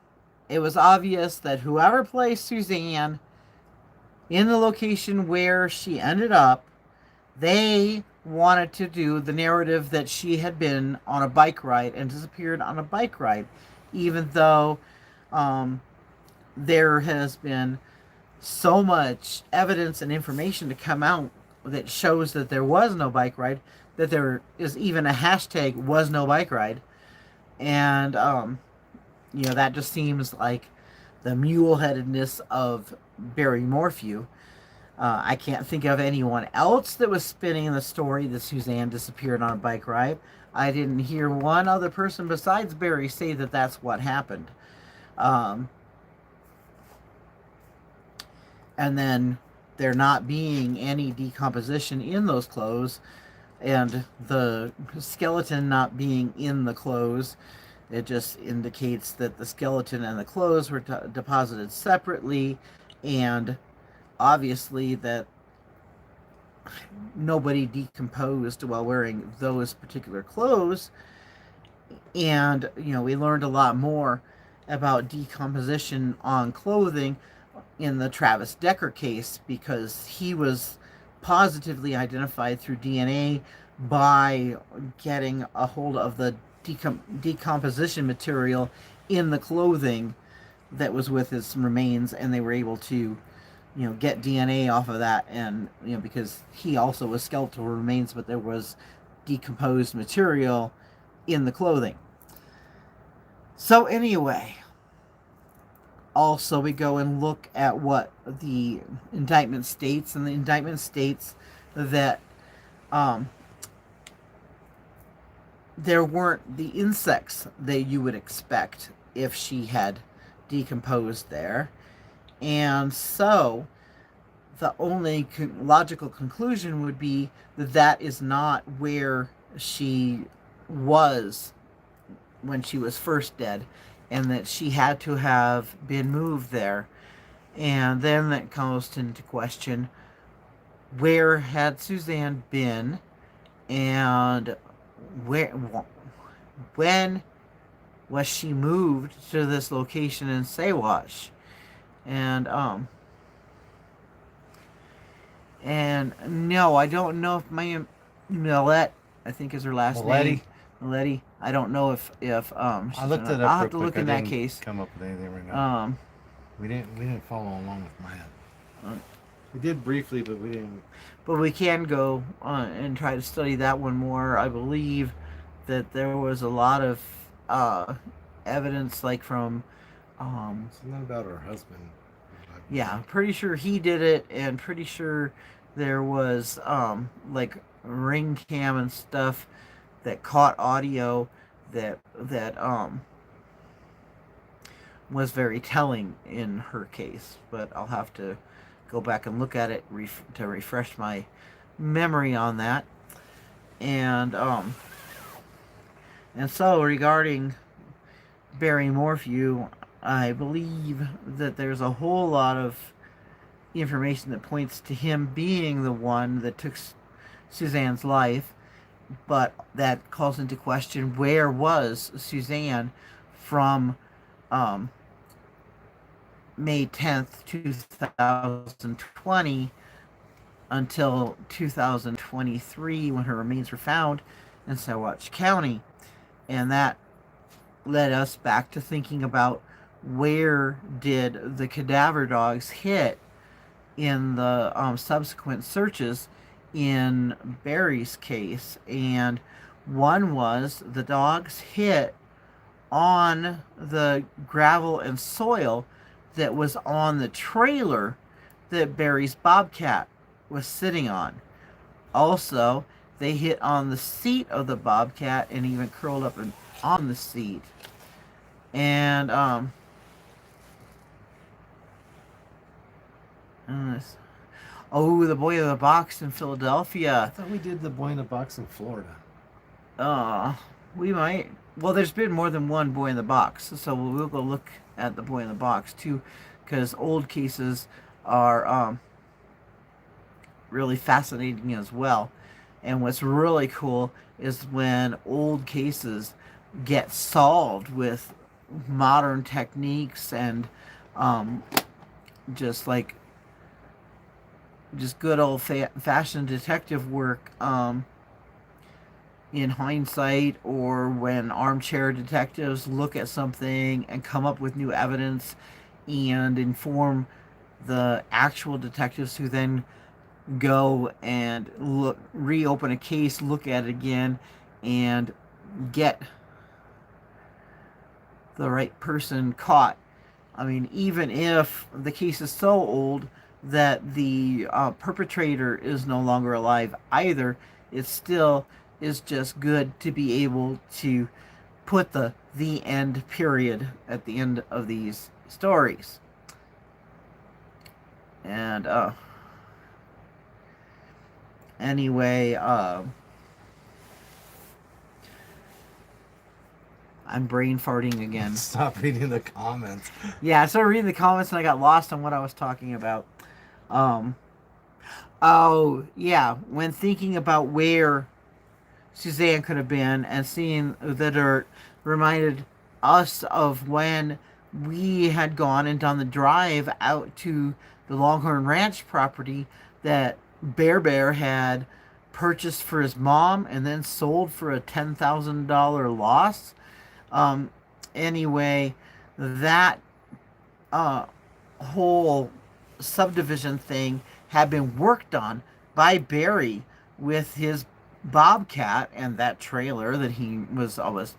it was obvious that whoever placed Suzanne in the location where she ended up, they wanted to do the narrative that she had been on a bike ride and disappeared on a bike ride, even though there has been so much evidence and information to come out that shows that there was no bike ride, that there is even a hashtag was no bike ride. And that just seems like the mule-headedness of Barry Morphew. I can't think of anyone else that was spinning the story that Suzanne disappeared on a bike ride. I didn't hear one other person besides Barry say that that's what happened. And then there not being any decomposition in those clothes, and the skeleton not being in the clothes, it just indicates that the skeleton and the clothes were deposited separately, and obviously that nobody decomposed while wearing those particular clothes. And we learned a lot more about decomposition on clothing in the Travis Decker case, because he was positively identified through DNA by getting a hold of the decomposition material in the clothing that was with his remains, and they were able to get DNA off of that. And because he also was skeletal remains, but there was decomposed material in the clothing. So anyway, also we go and look at what the indictment states, and the indictment states that there weren't the insects that you would expect if she had decomposed there. And so the only logical conclusion would be that that is not where she was when she was first dead, and that she had to have been moved there. And then that comes into question, where had Suzanne been, and where, when was she moved to this location in Sawash? And no, I don't know if my Millette, I think is her last name. Milletti. I don't know if I looked it up. I'll have to real look quick. in I that didn't case. come up with anything right now. We didn't follow along with Maya. We did briefly, but we didn't. But we can go and try to study that one more. I believe that there was a lot of evidence, like from Something about her husband. yeah, pretty sure he did it, and pretty sure there was like ring cam and stuff that caught audio that was very telling in her case. But I'll have to go back and look at it to refresh my memory on that. And so regarding Barry Morphew, I believe that there's a whole lot of information that points to him being the one that took Suzanne's life, but that calls into question, where was Suzanne from May 10th, 2020 until 2023, when her remains were found in Saguache County. And that led us back to thinking about, where did the cadaver dogs hit in the subsequent searches in Barry's case. And one was, the dogs hit on the gravel and soil that was on the trailer that Barry's bobcat was sitting on. Also, they hit on the seat of the bobcat and even curled up on the seat. And oh, the boy in the box in Philadelphia. I thought we did the boy in the box in Florida. We might. Well, there's been more than one boy in the box, so we'll go look at the boy in the box too, because old cases are really fascinating as well. And what's really cool is when old cases get solved with modern techniques and just good old fashioned detective work in hindsight, or when armchair detectives look at something and come up with new evidence and inform the actual detectives, who then go and reopen a case, look at it again, and get the right person caught. I mean, even if the case is so old that the perpetrator is no longer alive either, it still is just good to be able to put the end period at the end of these stories. And anyway, I'm brain farting again. Stop reading the comments. Yeah, I started reading the comments and I got lost on what I was talking about. Oh, yeah, when thinking about where Suzanne could have been and seeing the dirt, reminded us of when we had gone and done the drive out to the Longhorn Ranch property that Bear had purchased for his mom and then sold for a $10,000 loss. Anyway, that whole subdivision thing had been worked on by Barry with his bobcat and that trailer that he was always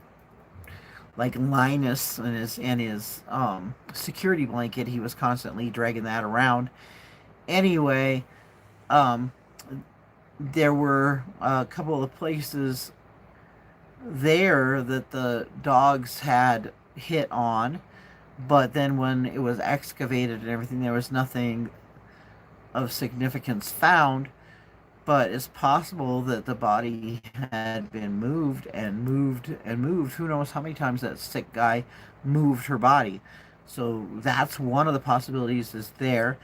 like Linus and his security blanket. He was constantly dragging that around. Anyway, there were a couple of places there that the dogs had hit on, but then when it was excavated and everything, there was nothing of significance found, but it's possible that the body had been moved and moved and moved. Who knows how many times that sick guy moved her body. So that's one of the possibilities is there.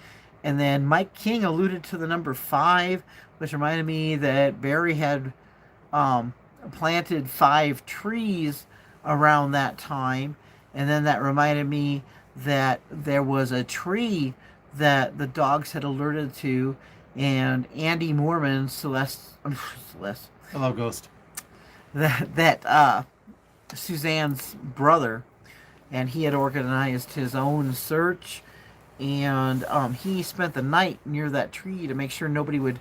And then Mike King alluded to the number 5, which reminded me that Barry had um, planted 5 trees around that time. And then that reminded me that there was a tree that the dogs had alerted to, and Andy Mormon, Celeste, Hello, Ghost. that Suzanne's brother, and he had organized his own search, and he spent the night near that tree to make sure nobody would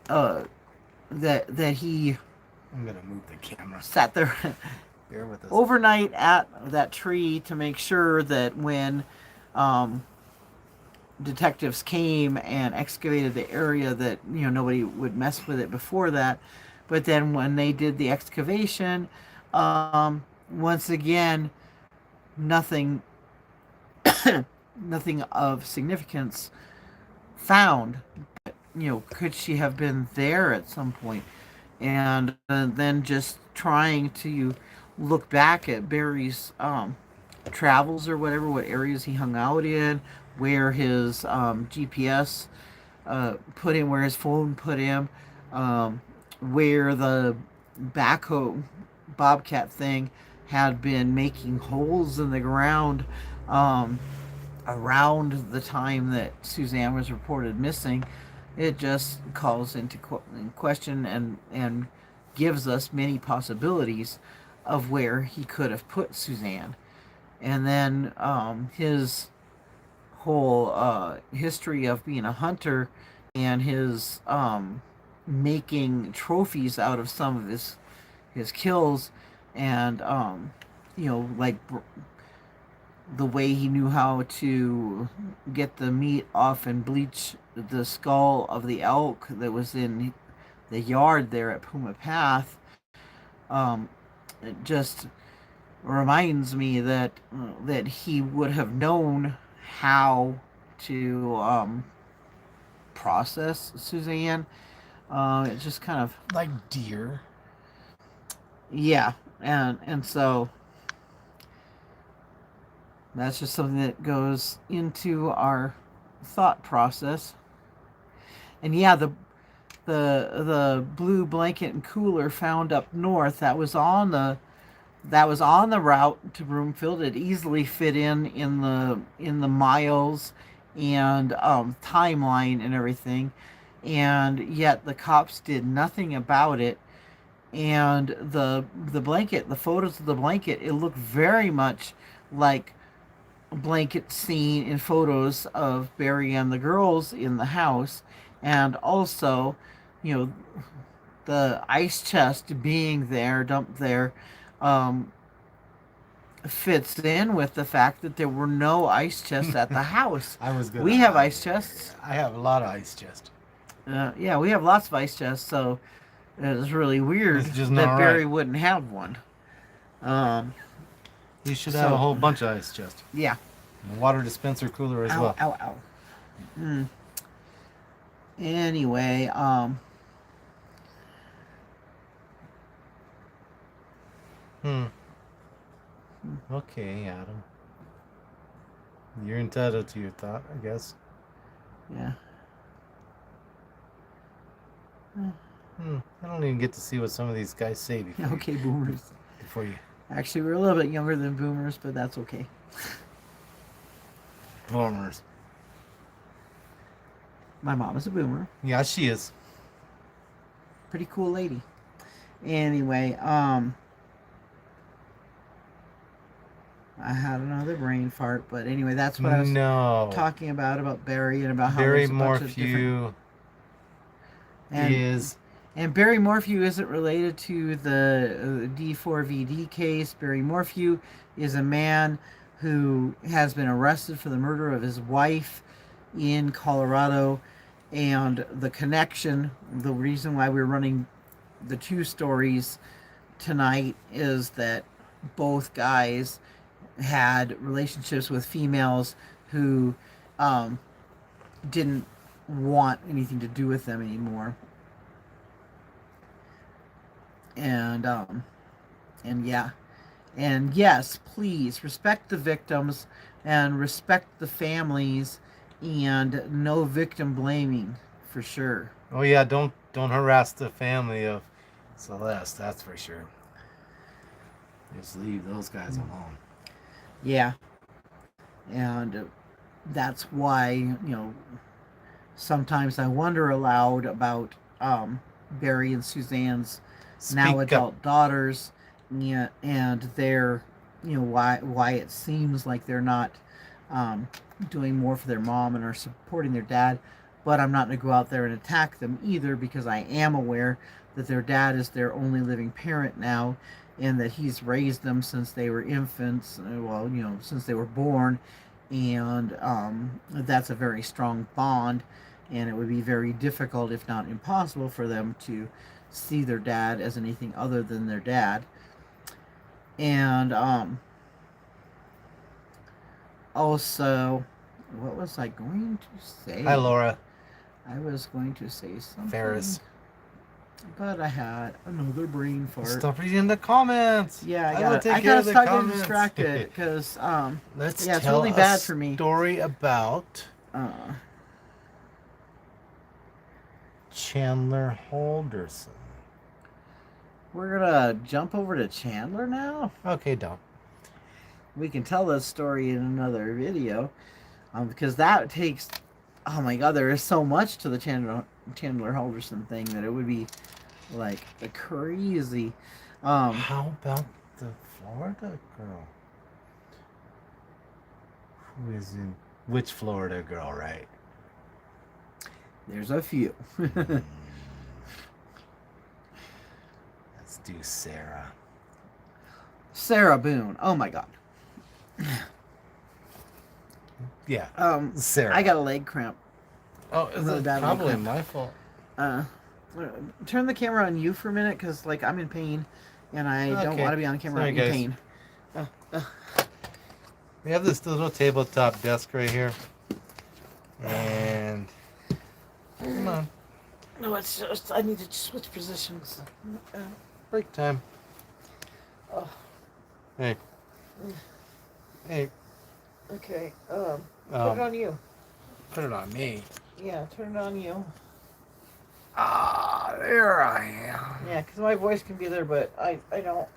that he I'm gonna move the camera. sat there Bear with us. overnight at that tree to make sure that when detectives came and excavated the area that nobody would mess with it before that. But then when they did the excavation, once again, nothing nothing of significance found. Could she have been there at some point? And then just trying to look back at Barry's travels or whatever, what areas he hung out in, where his GPS put him, where his phone put him, where the backhoe bobcat thing had been making holes in the ground around the time that Suzanne was reported missing. It just calls into question and gives us many possibilities of where he could have put Suzanne. And then his whole history of being a hunter and his making trophies out of some of his kills, and like the way he knew how to get the meat off and bleach the skull of the elk that was in the yard there at Puma Path. It just reminds me that he would have known how to process Suzanne. It just kind of like deer. Yeah, and so that's just something that goes into our thought process. And yeah, the blue blanket and cooler found up north, that was on the route to Broomfield. It easily fit in the miles and timeline and everything, and yet the cops did nothing about it. And the blanket, the photos of the blanket, it looked very much like a blanket seen in photos of Barry and the girls in the house. And also, the ice chest being there, dumped there, fits in with the fact that there were no ice chests at the house. We have ice chests. I have a lot of ice chests. Yeah, we have lots of ice chests, so it's really weird It's just that not Barry right. wouldn't have one. You should have a whole bunch of ice chests. Yeah. And a water dispenser cooler as well. Ow. Anyway, Okay, Adam. You're entitled to your thought, I guess. yeah. I don't even get to see what some of these guys say before, Okay, boomers. before you. Actually, we're a little bit younger than boomers, but that's okay. Boomers. My mom is a boomer. Yeah, she is. Pretty cool lady. Anyway, I had another brain fart, but anyway, that's what I was talking about Barry, and about how Barry there's a bunch of different... Morphew is... And Barry Morphew isn't related to the D4vd case. Barry Morphew is a man who has been arrested for the murder of his wife in Colorado. And the connection, the reason why we're running the two stories tonight, is that both guys had relationships with females who didn't want anything to do with them anymore. And yeah. And yes, please respect the victims and respect the families, and no victim blaming, for sure. Oh yeah, don't harass the family of Celeste. That's for sure. Just leave those guys alone. Yeah. And that's why, sometimes I wonder aloud about Barry and Suzanne's now Speak up. adult daughters, and their, why it seems like they're not doing more for their mom and are supporting their dad. But I'm not going to go out there and attack them either, because I am aware that their dad is their only living parent now, and that he's raised them since they were infants, well, since they were born, and that's a very strong bond, and it would be very difficult, if not impossible, for them to see their dad as anything other than their dad. And also, what was I going to say? Hi, Laura. I was going to say something. Ferris. But I had another brain fart. Stop reading the comments. Yeah, I will got take I care gotta of the stop getting comments. distracted, because Let's yeah, it's tell really bad a for me. story about Chandler Halderson. We're gonna jump over to Chandler now. Okay, don't. We can tell this story in another video, because that takes. Oh my God, there is so much to the Chandler Halderson thing that it would be like crazy. How about the Florida girl? Who is in which Florida girl, right? There's a few. Let's do Sarah. Sarah Boone. Oh my God. Yeah. Sarah. I got a leg cramp. Oh, is Really it bad probably leg cramp. my fault? Turn the camera on you for a minute, because like I'm in pain, and I don't want to be on camera Sorry, in guys. pain. We have this little tabletop desk right here, and come on, No, it's just I need to switch positions. break time. Oh. Hey. Hey. Okay. Put it Um, on you. put it on me. Yeah, turn it on you. Ah, there I am. Yeah, because my voice can be there, but I don't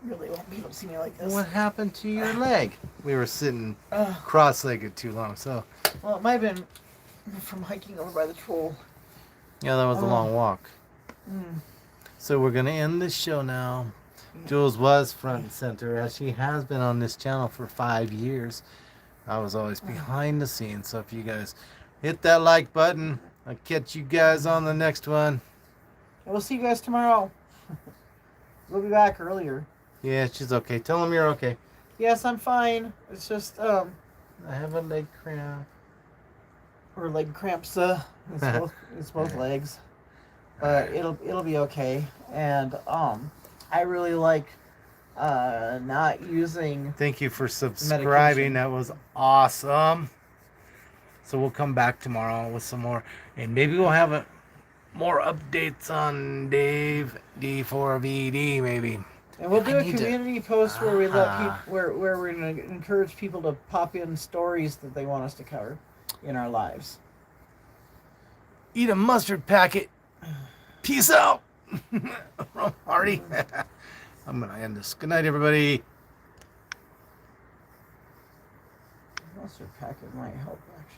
really want people to see me like this. What happened to your leg? We were sitting Uh, cross-legged too long, so well, it might have been from hiking over by the troll. yeah, that was a long walk. Mm. So we're gonna end this show now. Jules was front and center, as she has been on this channel for 5 years. I was always behind the scenes. So if you guys hit that like button, I'll catch you guys on the next one. And we'll see you guys tomorrow. We'll be back earlier. Yeah, she's okay. Tell them you're okay. Yes, I'm fine. It's just I have a leg cramp. or leg cramps. It's both legs, but it'll be okay. And I really like not using. Thank you for subscribing. medication. That was awesome. So we'll come back tomorrow with some more, and maybe we'll have more updates on Dave D4vd maybe. And we'll do I a need to- community post where we let people, Ah. where we're going to encourage people to pop in stories that they want us to cover in our lives. Eat a mustard packet. Peace out. From Hardy. I'm gonna end this. Good night, everybody. Mustard packet might help, actually.